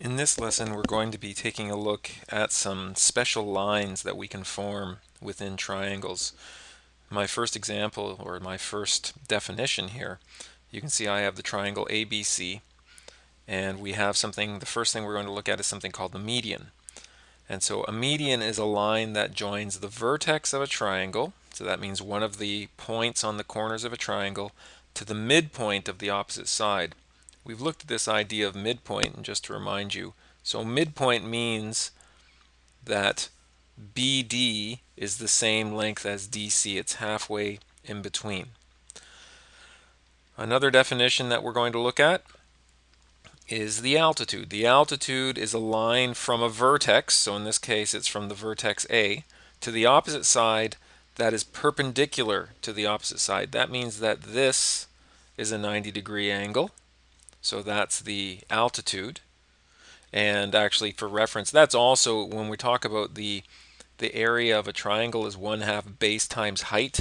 In this lesson, we're going to be taking a look at some special lines that we can form within triangles. My first example, or my first definition here, you can see I have the triangle ABC, and we have something, the first thing we're going to look at is something called the median. And so a median is a line that joins the vertex of a triangle, so that means one of the points on the corners of a triangle, to the midpoint of the opposite side. We've looked at this idea of midpoint, and just to remind you, so midpoint means that BD is the same length as DC. It's halfway in between. Another definition that we're going to look at is the altitude. The altitude is a line from a vertex, so in this case it's from the vertex A, to the opposite side that is perpendicular to the opposite side. That means that this is a 90-degree angle, so that's the altitude. And actually, for reference, that's also when we talk about the area of a triangle is 1/2 base times height.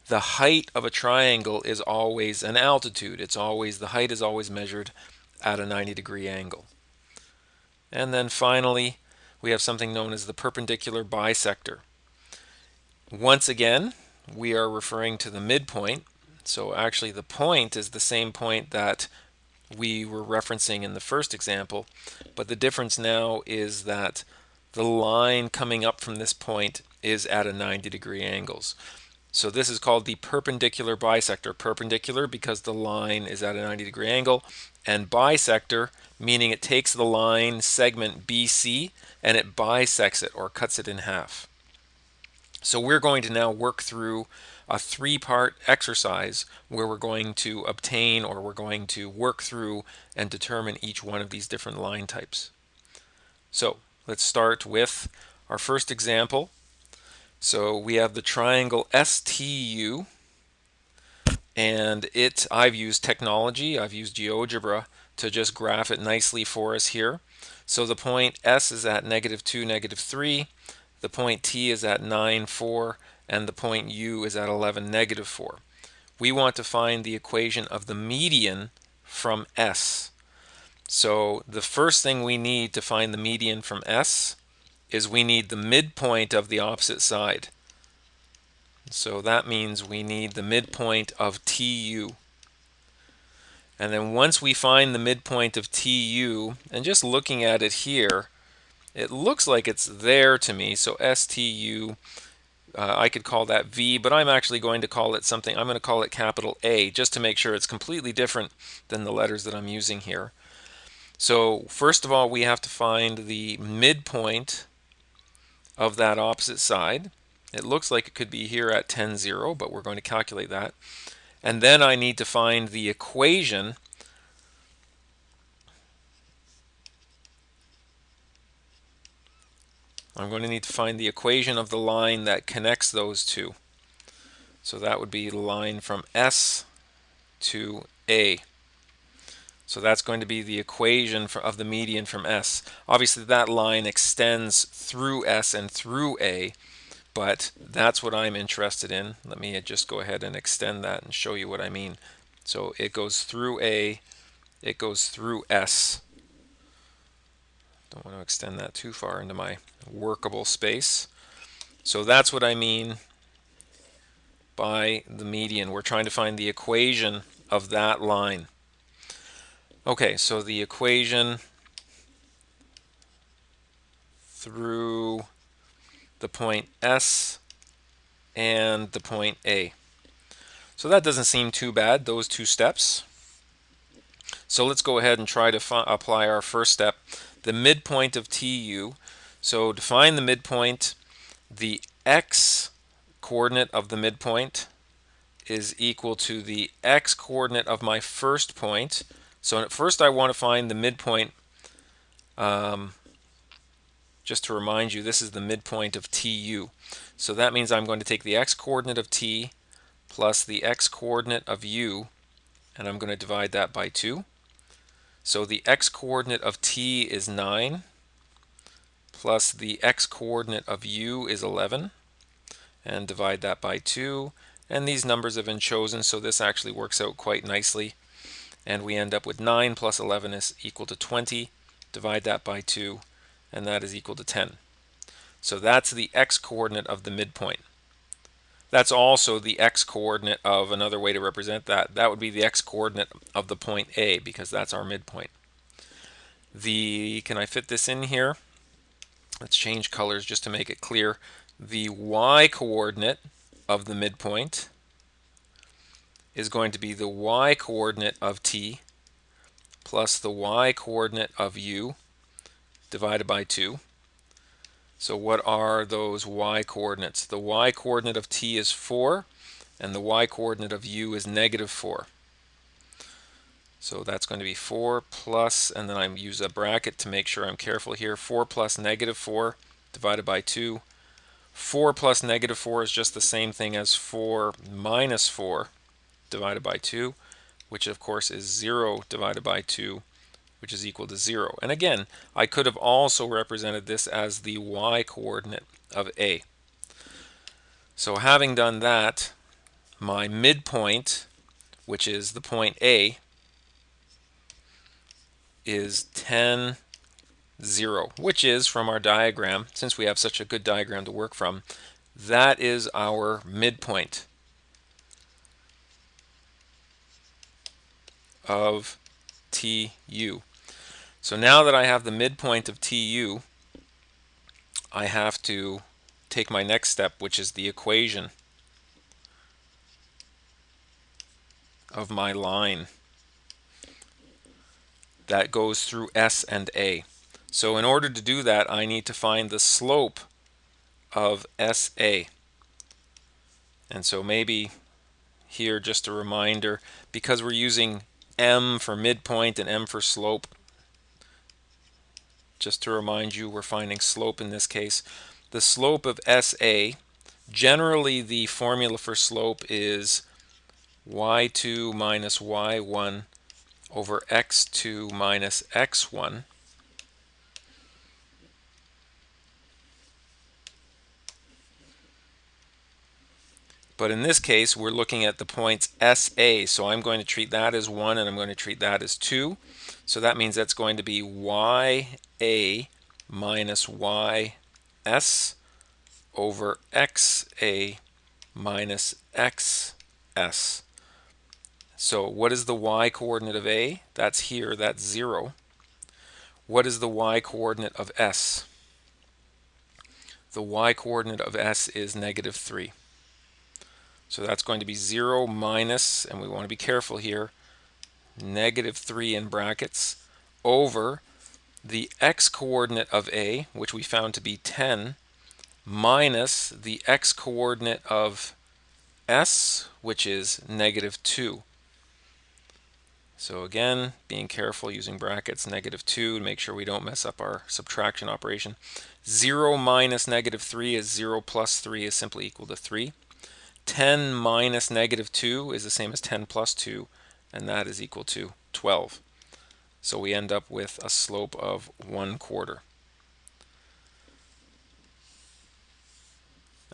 The height of a triangle is always an altitude. The height is always measured at a 90-degree angle. And then finally, we have something known as the perpendicular bisector. Once again, we are referring to the midpoint. So actually the point is the same point that we were referencing in the first example, but the difference now is that the line coming up from this point is at a 90-degree angles. So this is called the perpendicular bisector. Perpendicular because the line is at a 90-degree angle, and bisector meaning it takes the line segment BC and it bisects it, or cuts it in half. So we're going to now work through a three-part exercise where we're going to obtain, or we're going to work through and determine each one of these different line types. So let's start with our first example. So we have the triangle STU, and I've used technology, I've used GeoGebra to just graph it nicely for us here. So the point S is at -2, -3, the point T is at 9, 4, and the point U is at 11, -4. We want to find the equation of the median from S. So the first thing we need to find the median from S is we need the midpoint of the opposite side. So that means we need the midpoint of TU. And then once we find the midpoint of TU, and just looking at it here, it looks like it's there to me. So STU, I could call that V, but I'm actually going to call it something. I'm going to call it capital A, just to make sure it's completely different than the letters that I'm using here. So first of all, we have to find the midpoint of that opposite side. It looks like it could be here at 10, 0, but we're going to calculate that. And then I need to find the equation I'm going to need to find the equation of the line that connects those two. So that would be the line from S to A. So that's going to be the equation of the median from S. Obviously that line extends through S and through A, but that's what I'm interested in. Let me just go ahead and extend that and show you what I mean. So it goes through A, it goes through S. Don't want to extend that too far into my workable space. So that's what I mean by the median. We're trying to find the equation of that line. Okay, so the equation through the point S and the point A. So that doesn't seem too bad, those two steps. So let's go ahead and try to apply our first step, the midpoint of TU. So to find the midpoint, the x coordinate of the midpoint is equal to the x coordinate of my first point. So at first I want to find the midpoint. Just to remind you, this is the midpoint of TU. So that means I'm going to take the x coordinate of T plus the x coordinate of U, and I'm going to divide that by 2. So the x coordinate of T is 9 plus the x coordinate of U is 11, and divide that by 2. And these numbers have been chosen, so this actually works out quite nicely. And we end up with 9 plus 11 is equal to 20. divide that by 2, and that is equal to 10. So that's the x-coordinate of the midpoint. That's also the x-coordinate of another way to represent that. That would be the x-coordinate of the point A, because that's our midpoint. Can I fit this in here? Let's change colors just to make it clear. The y-coordinate of the midpoint is going to be the y-coordinate of t plus the y-coordinate of u divided by 2. So what are those y-coordinates? The y-coordinate of t is 4, and the y-coordinate of u is negative 4. So that's going to be 4 plus, and then I use a bracket to make sure I'm careful here, 4 plus negative 4 divided by 2. 4 plus negative 4 is just the same thing as 4 minus 4 divided by 2, which of course is 0 divided by 2, which is equal to 0. And again, I could have also represented this as the y-coordinate of A. So having done that, my midpoint, which is the point A, is 10, 0, which is, from our diagram, since we have such a good diagram to work from, that is our midpoint of TU. So now that I have the midpoint of TU, I have to take my next step, which is the equation of my line that goes through S and A. So in order to do that, I need to find the slope of SA. And so maybe here just a reminder, because we're using M for midpoint and M for slope, just to remind you, we're finding slope in this case. The slope of SA, generally the formula for slope is y2 minus y1 over x2 minus x1. But in this case, we're looking at the points SA, so I'm going to treat that as 1 and I'm going to treat that as 2. So that means that's going to be YA minus YS over XA minus XS. So what is the y-coordinate of A? That's here, that's 0. What is the y-coordinate of S? The y-coordinate of S is negative 3. So that's going to be 0 minus, and we want to be careful here, negative 3 in brackets, over the x-coordinate of A, which we found to be 10, minus the x-coordinate of S, which is negative 2. So again, being careful using brackets, negative 2, to make sure we don't mess up our subtraction operation. 0 minus negative 3 is 0 plus 3 is simply equal to 3. 10 minus negative 2 is the same as 10 plus 2, and that is equal to 12. So we end up with a slope of 1/4.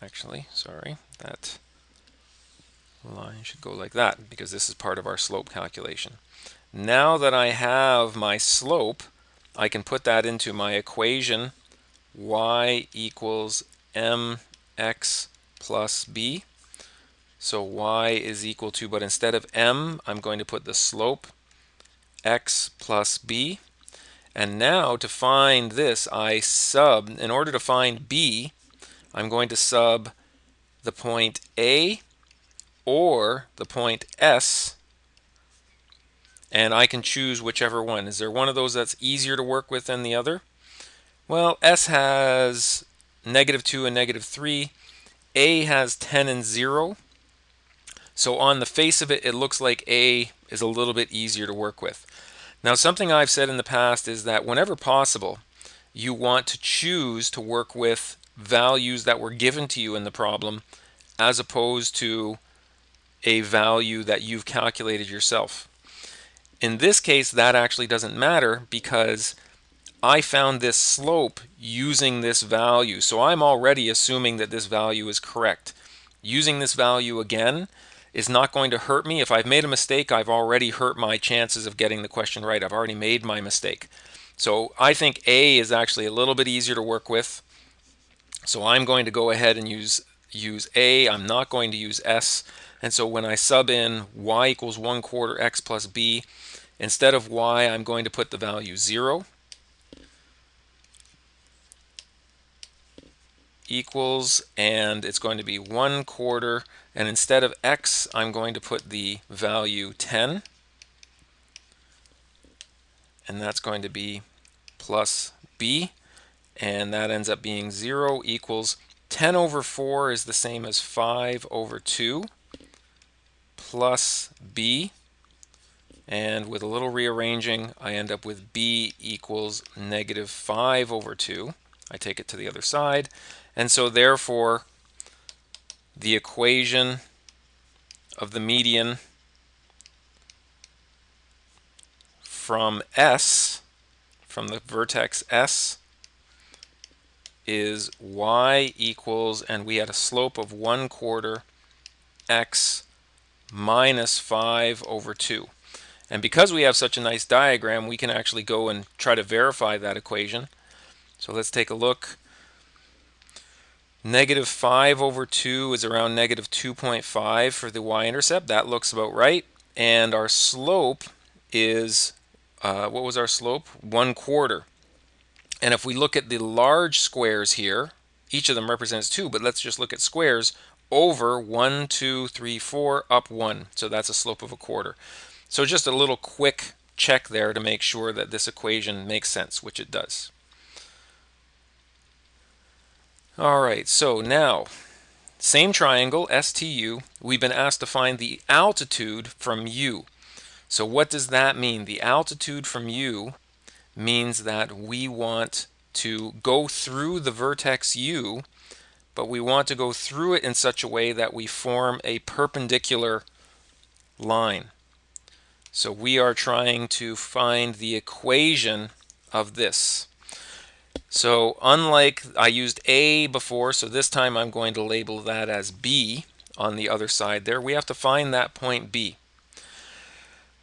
Actually, sorry, that line should go like that because this is part of our slope calculation. Now that I have my slope, I can put that into my equation y equals mx plus b. So y is equal to, but instead of m, I'm going to put the slope x plus b. And now to find this, in order to find b, I'm going to sub the point A or the point S, and I can choose whichever one. Is there one of those that's easier to work with than the other? Well, S has negative 2 and negative 3. A has 10 and 0. So on the face of it, it looks like A is a little bit easier to work with. Now, something I've said in the past is that whenever possible, you want to choose to work with values that were given to you in the problem as opposed to a value that you've calculated yourself. In this case, that actually doesn't matter because I found this slope using this value. So I'm already assuming that this value is correct. Using this value again is not going to hurt me. If I've made a mistake, I've already hurt my chances of getting the question right. I've already made my mistake. So I think A is actually a little bit easier to work with. So I'm going to go ahead and use A. I'm not going to use S. And so when I sub in y equals 1/4 x plus b, instead of y, I'm going to put the value 0 equals, and it's going to be 1/4, and instead of x, I'm going to put the value 10, and that's going to be plus b, and that ends up being 0 equals 10 over 4 is the same as 5 over 2 plus b, and with a little rearranging, I end up with b equals negative 5 over 2. I take it to the other side, and so therefore the equation of the median from S, from the vertex S, is y equals, and we had a slope of 1/4 x minus 5 over 2. And because we have such a nice diagram, we can actually go and try to verify that equation. So let's take a look. Negative 5 over 2 is around negative 2.5 for the y-intercept. That looks about right. And our slope is, what was our slope? 1/4. And if we look at the large squares here, each of them represents 2, but let's just look at squares. Over 1, 2, 3, 4, up 1. So that's a slope of 1/4. So just a little quick check there to make sure that this equation makes sense, which it does. All right, so now, same triangle, STU. We've been asked to find the altitude from U. So what does that mean? The altitude from U means that we want to go through the vertex U, but we want to go through it in such a way that we form a perpendicular line. So we are trying to find the equation of this. So unlike I used A before, so this time I'm going to label that as B on the other side there. We have to find that point B.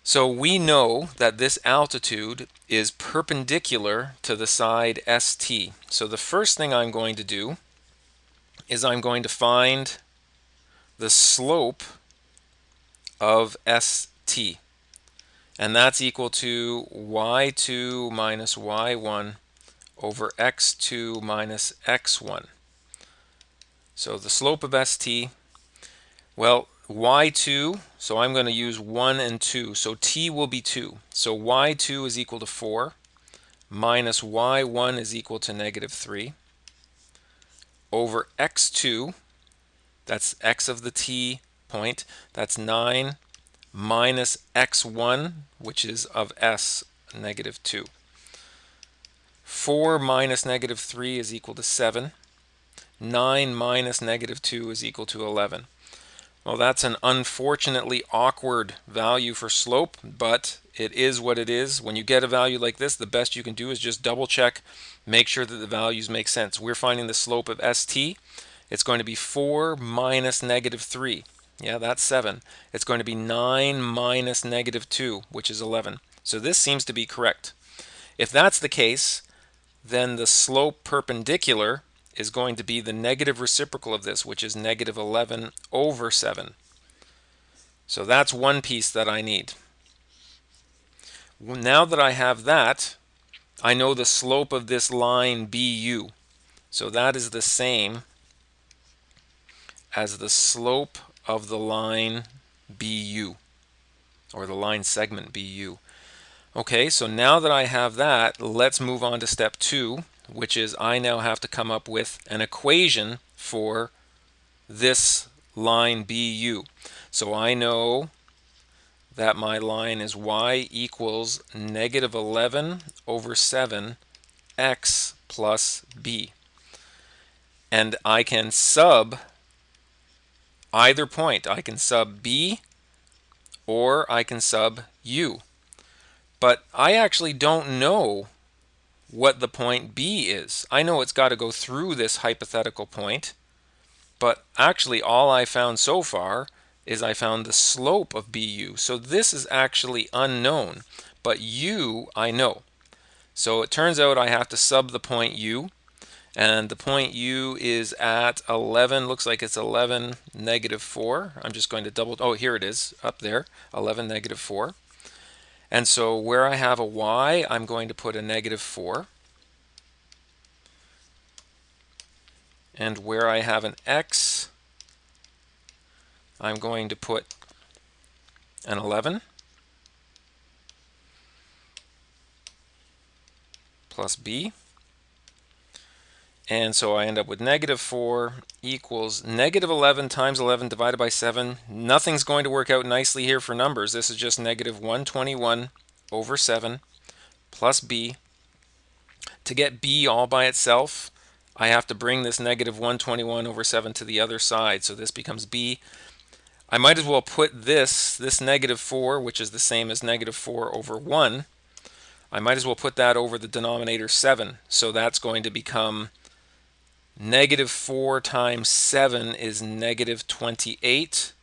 So we know that this altitude is perpendicular to the side ST. So the first thing I'm going to do is I'm going to find the slope of ST. And that's equal to y2 minus y1 over x2 minus x1. So the slope of ST, well, y2, so I'm going to use 1 and 2. So t will be 2. So y2 is equal to 4 minus y1 is equal to negative 3 over x2, that's x of the t point, that's 9 minus x1, which is of s, negative 2. 4 minus negative 3 is equal to 7. 9 minus negative 2 is equal to 11. Well, that's an unfortunately awkward value for slope, but it is what it is. When you get a value like this, the best you can do is just double check, make sure that the values make sense. We're finding the slope of ST. It's going to be 4 minus negative 3. Yeah, that's 7. It's going to be 9 minus negative 2, which is 11. So this seems to be correct. If that's the case, then the slope perpendicular is going to be the negative reciprocal of this, which is negative 11 over 7. So that's one piece that I need. Now that I have that, I know the slope of this line BU. So that is the same as the slope of the line BU, or the line segment BU. Okay, so now that I have that, let's move on to step 2, which is I now have to come up with an equation for this line BU. So I know that my line is y equals negative 11 over 7 x plus b. And I can sub either point. I can sub b or I can sub u. But I actually don't know what the point B is. I know it's got to go through this hypothetical point, but actually all I found so far is I found the slope of BU. So this is actually unknown, but U I know. So it turns out I have to sub the point U, and the point U is at 11, looks like it's 11, -4. I'm just going to double, oh, here it is, up there, 11, -4. And so where I have a Y, I'm going to put a -4. And where I have an X, I'm going to put an 11 plus B. And so I end up with -4 equals -11 times 11 divided by 7. Nothing's going to work out nicely here for numbers. This is just -121 over 7 plus B. To get B all by itself, I have to bring this -121 over 7 to the other side. So this becomes B. I might as well put this -4, which is the same as -4 over 1. I might as well put that over the denominator 7. So that's going to become -4 times 7 is -28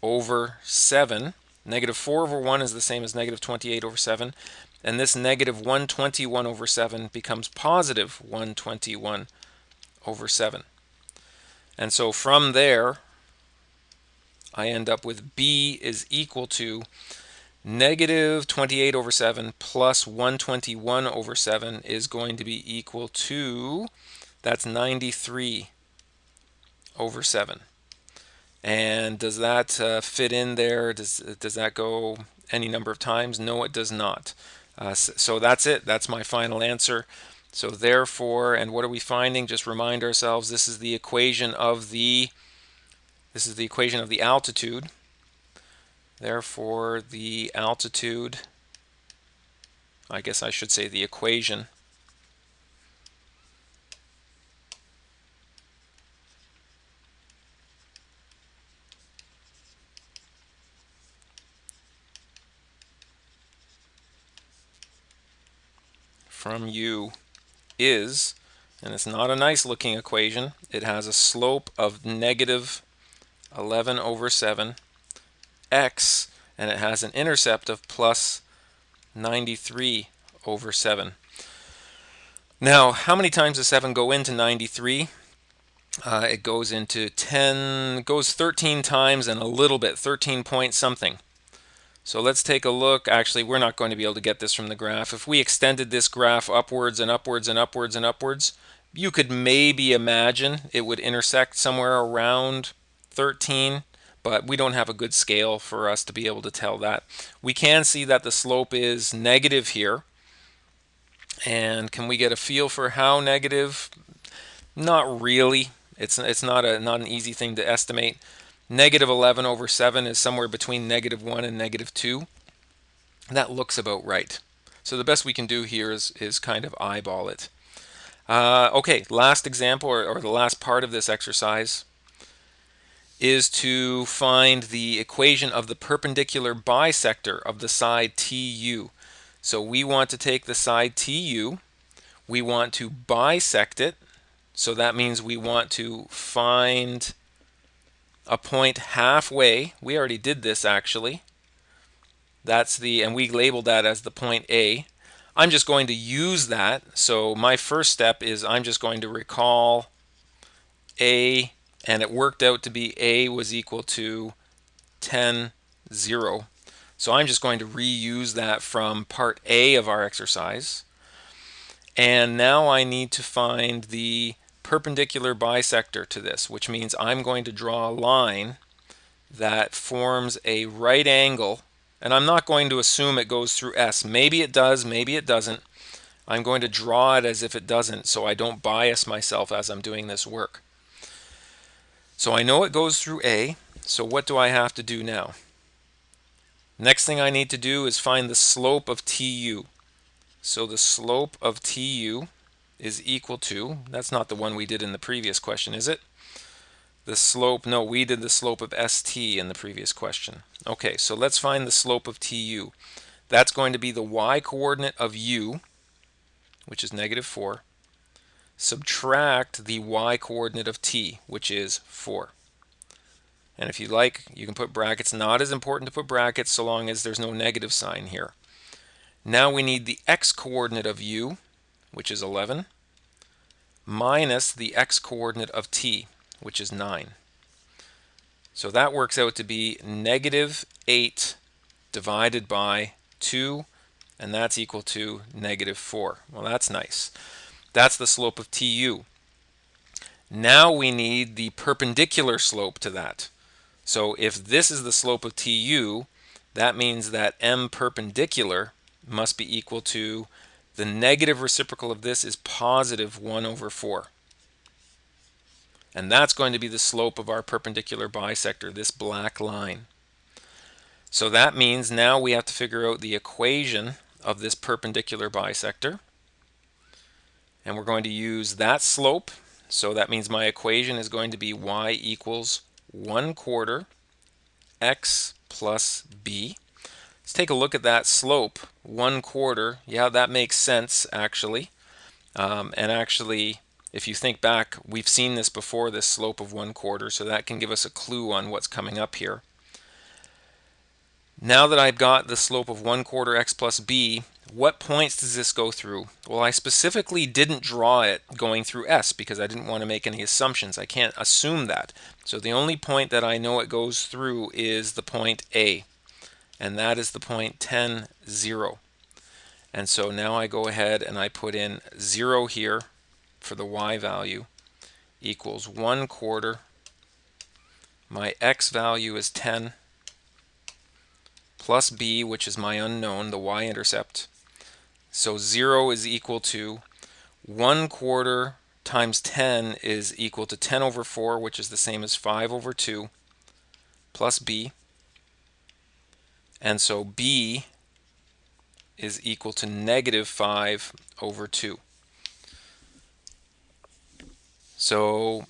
over 7. -4 over 1 is the same as -28 over 7. And this -121 over 7 becomes +121 over 7. And so from there, I end up with B is equal to -28 over 7 plus 121 over 7 is going to be equal to, that's 93 over 7. And does that fit in there? Does that go any number of times? No, it does not. So that's it. That's my final answer. So therefore, and what are we finding? Just remind ourselves, this is the equation of the altitude. Therefore, the altitude, I guess I should say the equation from U is, and it's not a nice looking equation, it has a slope of -11 over 7 x, and it has an intercept of plus 93 over 7. Now, how many times does 7 go into 93? It goes into 10, goes 13 times and a little bit, 13 point something. So let's take a look. Actually, we're not going to be able to get this from the graph. If we extended this graph upwards and upwards and upwards and upwards, you could maybe imagine it would intersect somewhere around 13, but we don't have a good scale for us to be able to tell that. We can see that the slope is negative here. And can we get a feel for how negative? Not really. It's not an easy thing to estimate. -11 over 7 is somewhere between -1 and -2. That looks about right. So the best we can do here is kind of eyeball it. Okay, last example, or the last part of this exercise, is to find the equation of the perpendicular bisector of the side TU. So we want to take the side TU, we want to bisect it, so that means we want to find a point halfway. We already did this actually. And we labeled that as the point A. I'm just going to use that. So my first step is I'm just going to recall A, and it worked out to be A was equal to 10, 0. So I'm just going to reuse that from part A of our exercise. And now I need to find the perpendicular bisector to this, which means I'm going to draw a line that forms a right angle, and I'm not going to assume it goes through S. Maybe it does, maybe it doesn't. I'm going to draw it as if it doesn't, so I don't bias myself as I'm doing this work. So I know it goes through A, so what do I have to do now? Next thing I need to do is find the slope of TU. So the slope of TU is equal to, that's not the one we did in the previous question, is it? The slope, no, we did the slope of ST in the previous question. Okay, so let's find the slope of TU. That's going to be the y coordinate of U, which is -4, subtract the y coordinate of T, which is 4. And if you like, you can put brackets. Not as important to put brackets so long as there's no negative sign here. Now we need the x-coordinate of u, which is 11, minus the x-coordinate of t, which is 9. So that works out to be negative 8 divided by 2, and that's equal to negative 4. Well, that's nice. That's the slope of TU. Now we need the perpendicular slope to that. So if this is the slope of TU, that means that M perpendicular must be equal to the negative reciprocal of this is positive 1 over 4. And that's going to be the slope of our perpendicular bisector, this black line. So that means now we have to figure out the equation of this perpendicular bisector. And we're going to use that slope. So that means my equation is going to be y equals 1/4 x plus b. Let's take a look at that slope, 1/4. Yeah, that makes sense actually. And actually, if you think back, we've seen this before, this slope of 1/4, so that can give us a clue on what's coming up here. Now that I've got the slope of 1/4 x plus b, what points does this go through? Well, I specifically didn't draw it going through S because I didn't want to make any assumptions. I can't assume that. So the only point that I know it goes through is the point A, and that is the point 10, 0. And so now I go ahead and I put in 0 here for the y value equals 1/4. My x value is 10 plus b, which is my unknown, the y-intercept. So 0 is equal to 1/4 times 10 is equal to 10 over 4, which is the same as 5 over 2, plus b. And so b is equal to negative 5 over 2. So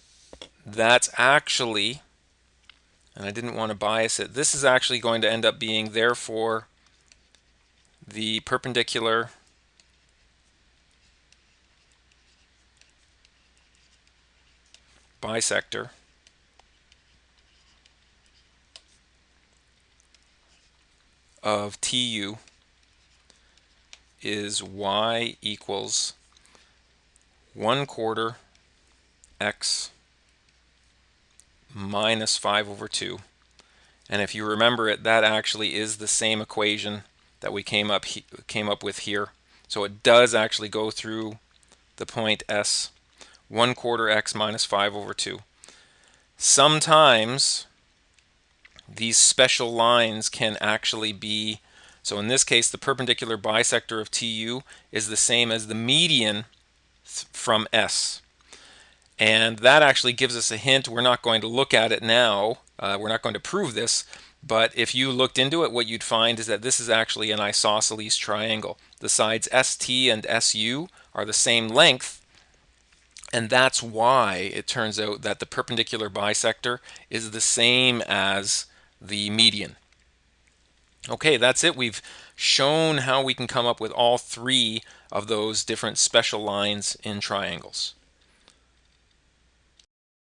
that's actually, and I didn't want to bias it, this is actually going to end up being, therefore, the perpendicular bisector of TU is y equals 1/4 x minus 5 over 2. And if you remember it, that actually is the same equation that we came up with here. So it does actually go through the point S, 1/4 x minus 5 over 2. Sometimes these special lines can actually be, so in this case, the perpendicular bisector of TU is the same as the median from S. And that actually gives us a hint. We're not going to look at it now. We're not going to prove this. But if you looked into it, what you'd find is that this is actually an isosceles triangle. The sides ST and SU are the same length. And that's why it turns out that the perpendicular bisector is the same as the median. Okay, that's it. We've shown how we can come up with all three of those different special lines in triangles.